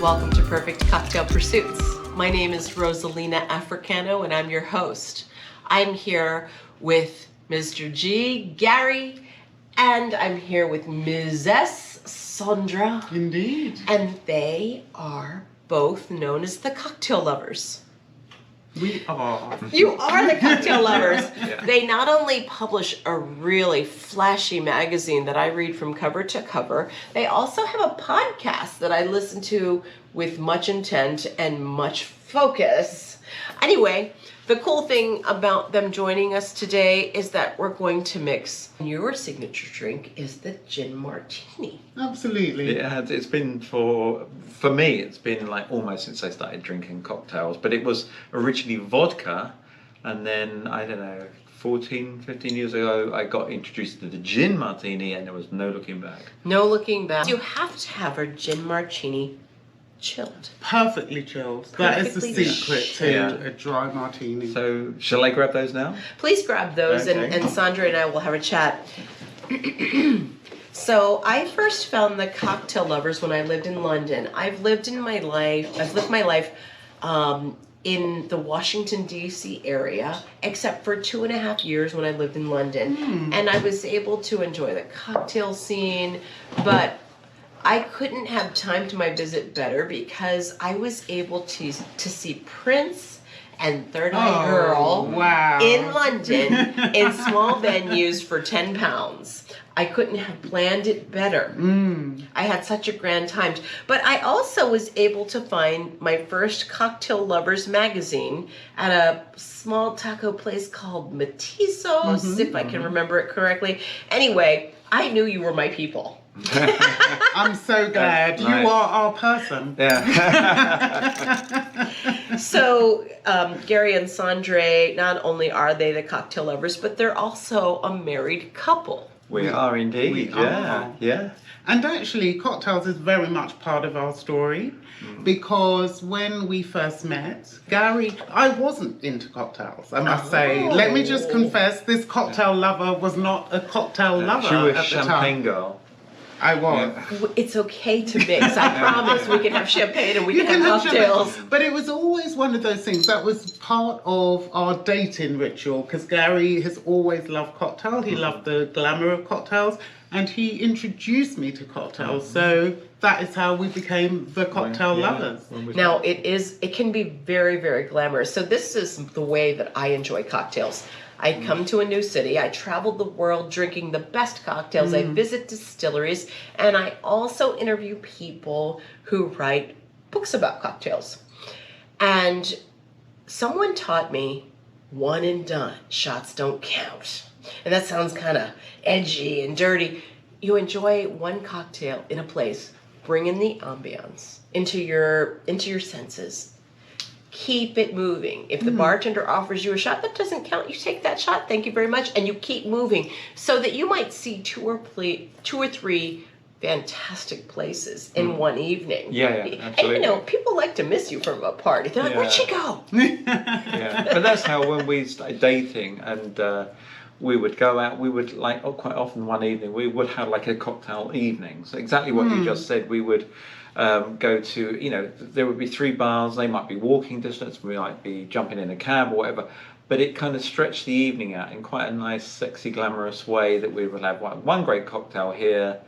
Welcome to Perfect Cocktail Pursuits. My name is Rosalina Africano and I'm your host. I'm here with Mr. G, Gary, and I'm here with Ms. S, Sandra. Indeed. And they are both known as the cocktail lovers. We are. You are the cocktail lovers. Yeah. They not only publish a really flashy magazine that I read from cover to cover, they also have a podcast that I listen to with much intent and much focus. Anyway, the cool thing about them joining us today is that we're going to mix. Your signature drink is the Gin Martini. Absolutely. It's been for me, it's been like almost since I started drinking cocktails, but it was originally vodka, and then, I don't know, 14, 15 years ago, I got introduced to the Gin Martini, and there was no looking back. No looking back. You have to have a Gin Martini chilled. Perfectly chilled. That is the Perfectly secret to Yeah. a dry martini. So, shall I grab those now? Please grab those, Okay. and Sandra and I will have a chat. So I first found the cocktail lovers when I lived in London. I've lived my life in the Washington, D.C. area, except for 2.5 years when I lived in London. And I was able to enjoy the cocktail scene, but I couldn't have timed my visit better because I was able to see Prince and Third Eye Girl wow. in London in small venues for £10. I couldn't have planned it better. I had such a grand time. But I also was able to find my first Cocktail Lovers magazine at a small taco place called Matizos, if I can remember it correctly. Anyway, I knew you were my people. I'm so glad. Nice. You are our person. Yeah. So, Gary and Sandra, not only are they the cocktail lovers, but they're also a married couple. We are indeed, We yeah. are. Yeah. And actually, cocktails is very much part of our story because when we first met, Gary, I wasn't into cocktails, I must say. Let me just confess, this cocktail lover was not a cocktail lover She was at the champagne time. girl. I was. It's okay to mix. I promise we can have champagne and we You can have champagne. cocktails. But it was always one of those things that was part of our dating ritual because Gary has always loved cocktails. He loved the glamour of cocktails and he introduced me to cocktails. So that is how we became the cocktail lovers. Now it can be very, very glamorous. So this is the way that I enjoy cocktails. I come to a new city, I travel the world drinking the best cocktails, I visit distilleries, and I also interview people who write books about cocktails. And someone taught me, one and done, shots don't count. And that sounds kind of edgy and dirty. You enjoy one cocktail in a place, bring in the ambiance into your senses. Keep it moving. If the bartender offers you a shot, that doesn't count. You take that shot, thank you very much, and you keep moving so that you might see two or three fantastic places in one evening. Yeah, absolutely. And people like to miss you from a party. They're like, where'd she go? Yeah, but that's how when we started dating and we would go out, we would quite often one evening, we would have like a cocktail evening. So exactly what you just said, we would go to, there would be 3 bars, they might be walking distance, we might be jumping in a cab or whatever, but it kind of stretched the evening out in quite a nice, sexy, glamorous way that we would have one great cocktail here,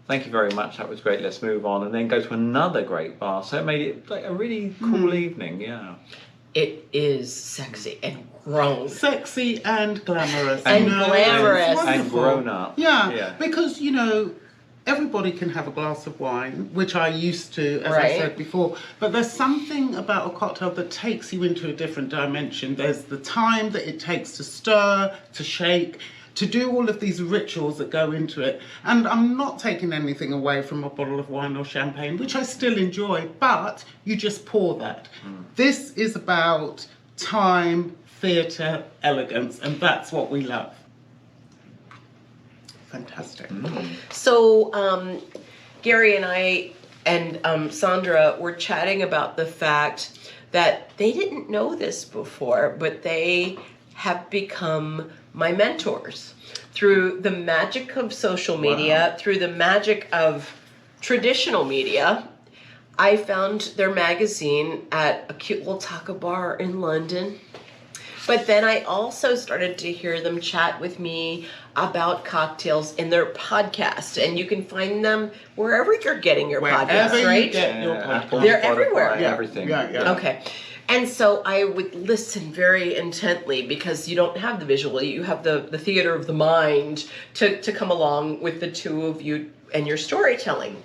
thank you very much, that was great, let's move on, and then go to another great bar. So it made it like a really cool evening, yeah. It is sexy and grown. Sexy and glamorous. And You know, glamorous. it's And wonderful. grown up. Yeah, because, everybody can have a glass of wine, which I used to, as I Right. said before. But there's something about a cocktail that takes you into a different dimension. There's the time that it takes to stir, to shake, to do all of these rituals that go into it. And I'm not taking anything away from a bottle of wine or champagne, which I still enjoy, but you just pour that. This is about time, theatre, elegance, and that's what we love. Fantastic. So, Gary and I and Sandra were chatting about the fact that they didn't know this before, but they have become my mentors through the magic of social media, through the magic of traditional media. I found their magazine at a cute little taco bar in London. But then I also started to hear them chat with me about cocktails in their podcast. And you can find them wherever you're getting your Wherever podcasts, you right? get your Apple, podcast. They're Spotify, everywhere. everything. Yeah. Okay. And so I would listen very intently because you don't have the visual, you have the theater of the mind to come along with the two of you and your storytelling.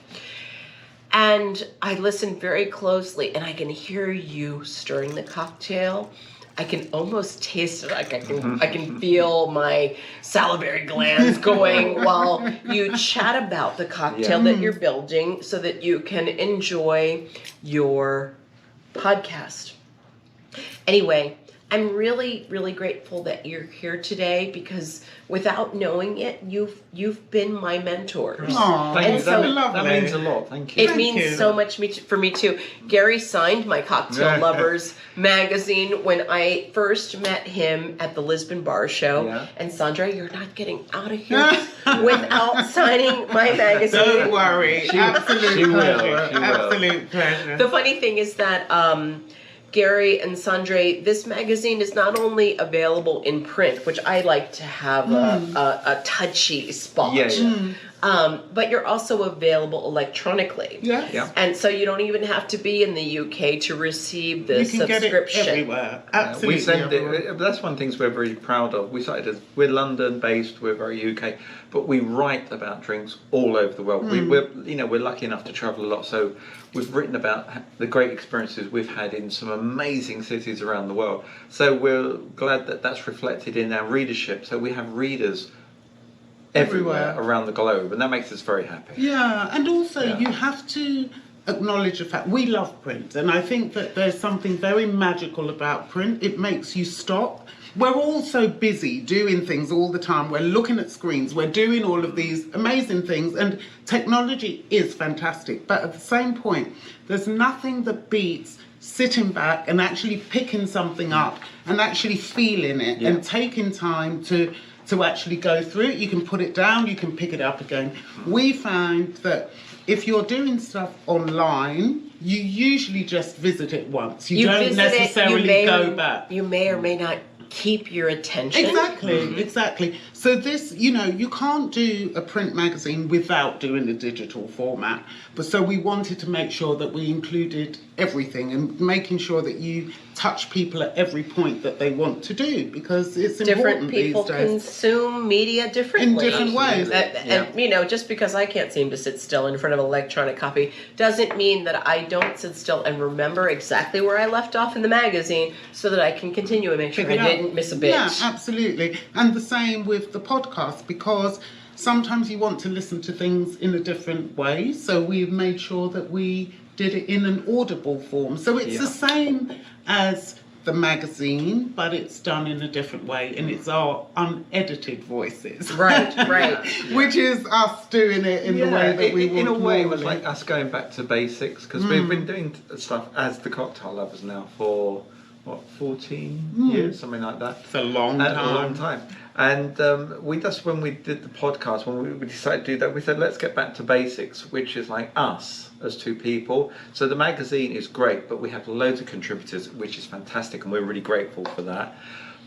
And I listened very closely and I can hear you stirring the cocktail. I can almost taste it. Like I can feel my salivary glands going while you chat about the cocktail that you're building so that you can enjoy your podcast. Anyway, I'm really, really grateful that you're here today because without knowing it, you've been my mentors. Aw, Thank you. so That means a lot. Thank you. It Thank means you. so much for me too. Gary signed my Cocktail Lovers magazine when I first met him at the Lisbon Bar Show. Yeah. And Sandra, you're not getting out of here without signing my magazine. Don't worry. Absolute she will, pleasure. she will. Absolute pleasure. The funny thing is that Gary and Sandra, this magazine is not only available in print, which I like to have a touchy spot, but you're also available electronically. Yes. Yeah. And so you don't even have to be in the UK to receive the You can get it subscription. everywhere. Absolutely. We send everywhere. it. That's one thing we're very proud of. We started as we're London based, we're very UK, but we write about drinks all over the world. We're lucky enough to travel a lot, so we've written about the great experiences we've had in some amazing cities around the world. So we're glad that that's reflected in our readership. So we have readers everywhere around the globe, and that makes us very happy. Yeah, and also Yeah. you have to acknowledge the fact we love print, and I think that there's something very magical about print. It makes you stop. We're all so busy doing things all the time. We're looking at screens, we're doing all of these amazing things, and technology is fantastic. But at the same point, there's nothing that beats sitting back and actually picking something up and actually feeling it and taking time to actually go through it. You can put it down, you can pick it up again. We find that if you're doing stuff online, you usually just visit it once. You don't visit necessarily go back. You may or may not keep your attention. Exactly. So this, you can't do a print magazine without doing a digital format. But so we wanted to make sure that we included everything and making sure that you touch people at every point that they want to do, because it's Different important people these days. consume media differently. In different ways. And just because I can't seem to sit still in front of an electronic copy doesn't mean that I don't sit still and remember exactly where I left off in the magazine so that I can continue and make sure I didn't miss a bit. Yeah, absolutely. And the same with the podcast, because sometimes you want to listen to things in a different way. So we've made sure that we did it in an audible form. So it's the same as the magazine, but it's done in a different way, and it's our unedited voices. Right. Which is us doing it in the way that we would in a way, it was normally. like us going back to basics, because we've been doing stuff as the Cocktail Lovers now for 14 years, something like that. It's a long time. A long time. And we just, when we did the podcast, when we decided to do that, we said, let's get back to basics, which is like us as two people. So the magazine is great, but we have loads of contributors, which is fantastic, and we're really grateful for that.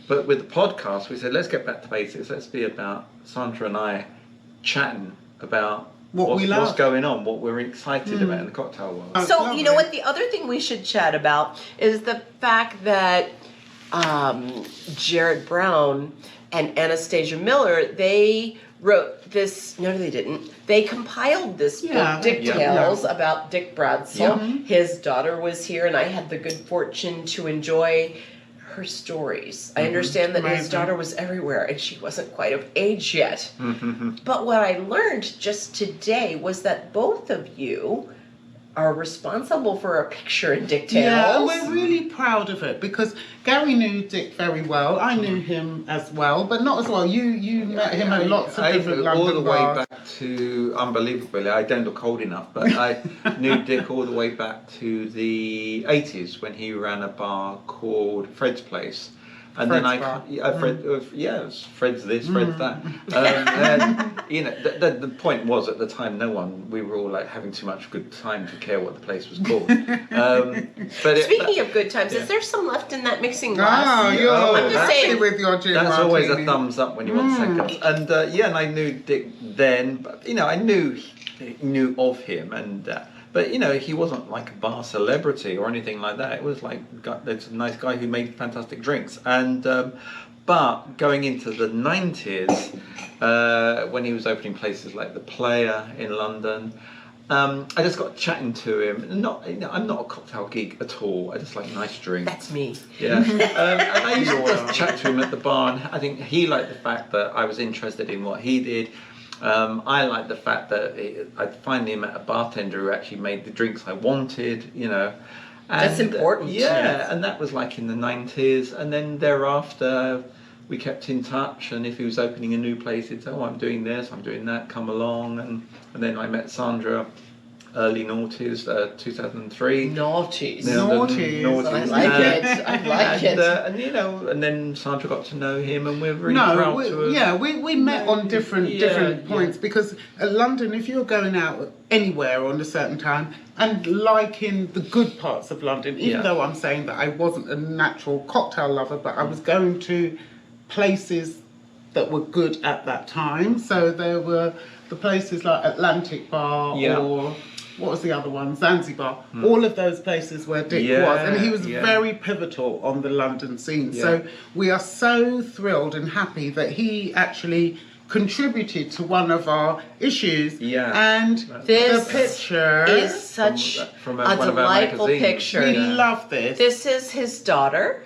But with the podcast, we said, let's get back to basics. Let's be about Sandra and I chatting about what's going on, what we're excited about in the cocktail world. So, you know what? The other thing we should chat about is the fact that Jared Brown and Anastasia Miller, they wrote this. No, they didn't. They compiled this book, Dick Tales, about Dick Bradsell. His daughter was here, and I had the good fortune to enjoy her stories. I understand that his daughter was everywhere, and she wasn't quite of age yet. But what I learned just today was that both of you are responsible for a picture in Dick Tales. Yeah, and we're really proud of it, because Gary knew Dick very well. I knew him as well, but not as well. You met him at lots of different London all the way bars. back to, unbelievably, I don't look old enough, but I knew Dick all the way back to the 80s when he ran a bar called Fred's Place. And Fred's then bar. it was Fred's this, Fred's that. And you know, the point was at the time, we were all like having too much good time to care what the place was called. Speaking of good times, is there some left in that mixing glass? You're I'm just happy saying. with your gin That's martini. always a thumbs up when you want seconds. And and I knew Dick then, but you know, I knew of him, and but you know, he wasn't like a bar celebrity or anything like that. It was like there's a nice guy who made fantastic drinks, and but going into the 90s, when he was opening places like the Player in London. I just got chatting to him. I'm not a cocktail geek at all. I just like nice drinks. That's me. Yeah. And I used to just chat to him at the bar, and I think he liked the fact that I was interested in what he did. I liked the fact that I'd finally met a bartender who actually made the drinks I wanted, you know. And, That's important. Yeah, and that was like in the 90s. And then thereafter, we kept in touch, and if he was opening a new place, he'd say, "Oh, I'm doing this, I'm doing that, come along." And then I met Sandra, early noughties, 2003. Naughties. Naughties. I like it. I like it. And you know, and then Sandra got to know him, and we're really proud to have... we met on different points because London, if you're going out anywhere on a certain time and liking the good parts of London, even though I'm saying that I wasn't a natural cocktail lover, but I was going to places that were good at that time. So there were the places like Atlantic Bar or what was the other one? Zanzibar. All of those places where Dick was. And he was very pivotal on the London scene. Yeah. So we are so thrilled and happy that he actually contributed to one of our issues. Yeah. And This the picture is such from a one of our delightful magazines. picture. we love this. This is his daughter.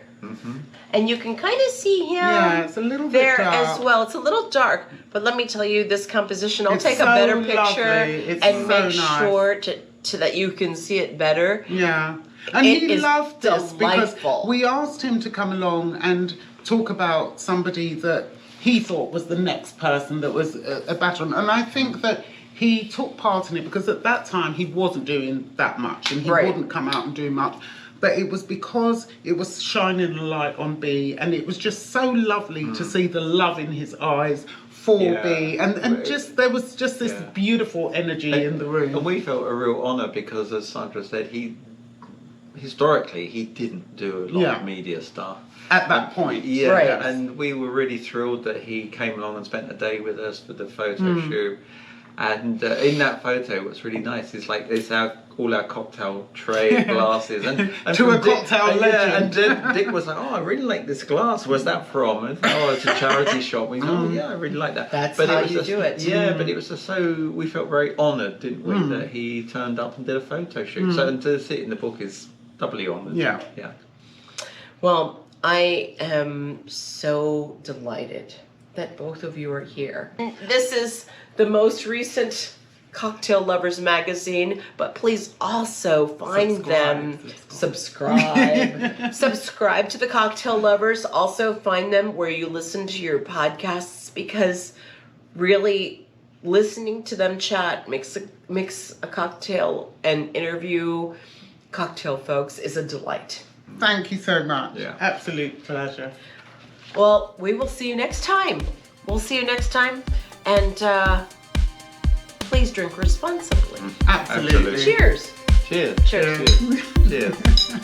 And you can kind of see him It's a little bit there dark. as well. It's a little dark, but let me tell you, this composition, I'll It's take a so better picture lovely. It's and so make nice. sure to that you can see it better. Yeah. And It he is loved this because delightful. we asked him to come along and talk about somebody that he thought was the next person that was a baton. And I think that he took part in it because at that time he wasn't doing that much and he Right. wouldn't come out and do much. But it was because it was shining a light on B, and it was just so lovely to see the love in his eyes for B, and just there was just this beautiful energy in the room. And we felt a real honour because, as Sandra said, historically he didn't do a lot of media stuff At that point. Yeah, Right. and we were really thrilled that he came along and spent a day with us for the photo shoot. And in that photo, what's really nice is like it's all our cocktail tray glasses, and To from a cocktail legend. And then Dick was like, "Oh, I really like this glass. Where's that from?" And oh, it's a charity shop. We go, "Oh, yeah, I really like that." That's but how it was you just, do it. Yeah, but it was just so we felt very honoured, didn't we, that he turned up and did a photo shoot. So and to see it in the book is doubly honoured. Yeah. Yeah. Well, I am so delighted that both of you are here. This is the most recent Cocktail Lovers magazine, but please also find subscribe to the Cocktail Lovers. Also find them where you listen to your podcasts, because really listening to them chat, mix a cocktail and interview cocktail folks is a delight. Thank you so much. Yeah. Absolute pleasure. Well, we will see you next time. We'll see you next time, and please drink responsibly. Absolutely. Absolutely. Cheers. Cheers. Cheers. Cheers. Cheers.